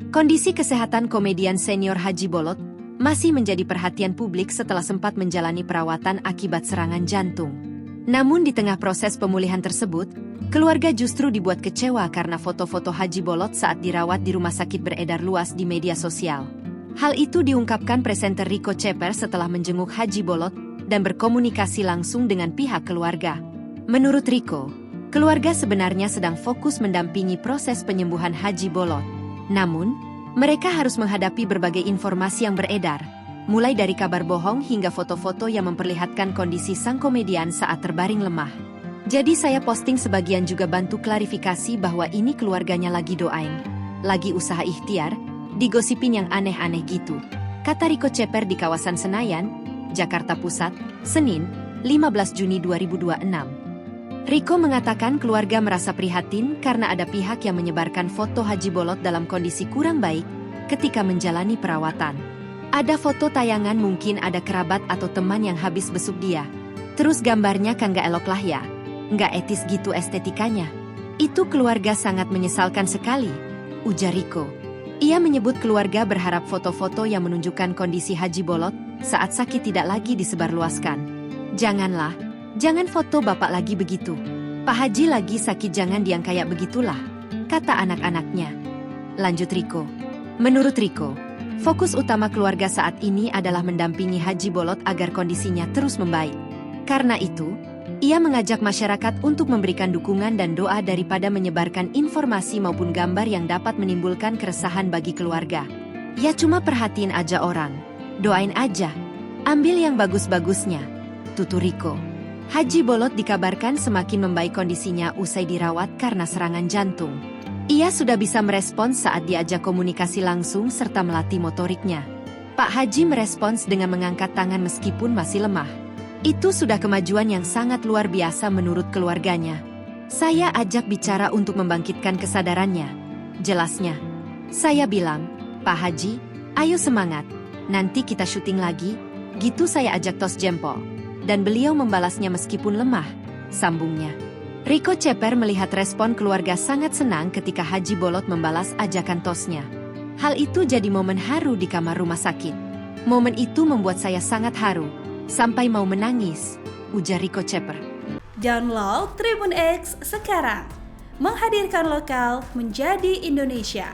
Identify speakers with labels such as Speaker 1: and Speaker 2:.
Speaker 1: Kondisi kesehatan komedian senior Haji Bolot masih menjadi perhatian publik setelah sempat menjalani perawatan akibat serangan jantung. Namun di tengah proses pemulihan tersebut, keluarga justru dibuat kecewa karena foto-foto Haji Bolot saat dirawat di rumah sakit beredar luas di media sosial. Hal itu diungkapkan presenter Rico Ceper setelah menjenguk Haji Bolot dan berkomunikasi langsung dengan pihak keluarga. Menurut Rico, keluarga sebenarnya sedang fokus mendampingi proses penyembuhan Haji Bolot. Namun, mereka harus menghadapi berbagai informasi yang beredar, mulai dari kabar bohong hingga foto-foto yang memperlihatkan kondisi sang komedian saat terbaring lemah. Jadi saya posting sebagian juga bantu klarifikasi bahwa ini keluarganya lagi doain, lagi usaha ikhtiar, digosipin yang aneh-aneh gitu, kata Rico Ceper di kawasan Senayan, Jakarta Pusat, Senin, 15 Juni 2026. Rico mengatakan keluarga merasa prihatin karena ada pihak yang menyebarkan foto Haji Bolot dalam kondisi kurang baik ketika menjalani perawatan. Ada foto tayangan mungkin ada kerabat atau teman yang habis besuk dia. Terus gambarnya kan gak elok lah ya. Gak etis gitu estetikanya. Itu keluarga sangat menyesalkan sekali, ujar Rico. Ia menyebut keluarga berharap foto-foto yang menunjukkan kondisi Haji Bolot saat sakit tidak lagi disebarluaskan. Janganlah. Jangan foto bapak lagi begitu. Pak Haji lagi sakit jangan yang kayak begitulah, kata anak-anaknya. Lanjut Rico. Menurut Rico, fokus utama keluarga saat ini adalah mendampingi Haji Bolot agar kondisinya terus membaik. Karena itu, ia mengajak masyarakat untuk memberikan dukungan dan doa daripada menyebarkan informasi maupun gambar yang dapat menimbulkan keresahan bagi keluarga. Ya cuma perhatiin aja orang. Doain aja. Ambil yang bagus-bagusnya, tutur Rico. Haji Bolot dikabarkan semakin membaik kondisinya usai dirawat karena serangan jantung. Ia sudah bisa merespons saat diajak komunikasi langsung serta melatih motoriknya. Pak Haji merespons dengan mengangkat tangan meskipun masih lemah. Itu sudah kemajuan yang sangat luar biasa menurut keluarganya. Saya ajak bicara untuk membangkitkan kesadarannya, jelasnya. Saya bilang, Pak Haji, ayo semangat, nanti kita syuting lagi, gitu saya ajak tos jempol. Dan beliau membalasnya meskipun lemah, sambungnya. Rico Ceper melihat respon keluarga sangat senang ketika Haji Bolot membalas ajakan tosnya. Hal itu jadi momen haru di kamar rumah sakit. Momen itu membuat saya sangat haru, sampai mau menangis, ujar Rico Ceper.
Speaker 2: Download Tribun X sekarang, menghadirkan lokal menjadi Indonesia.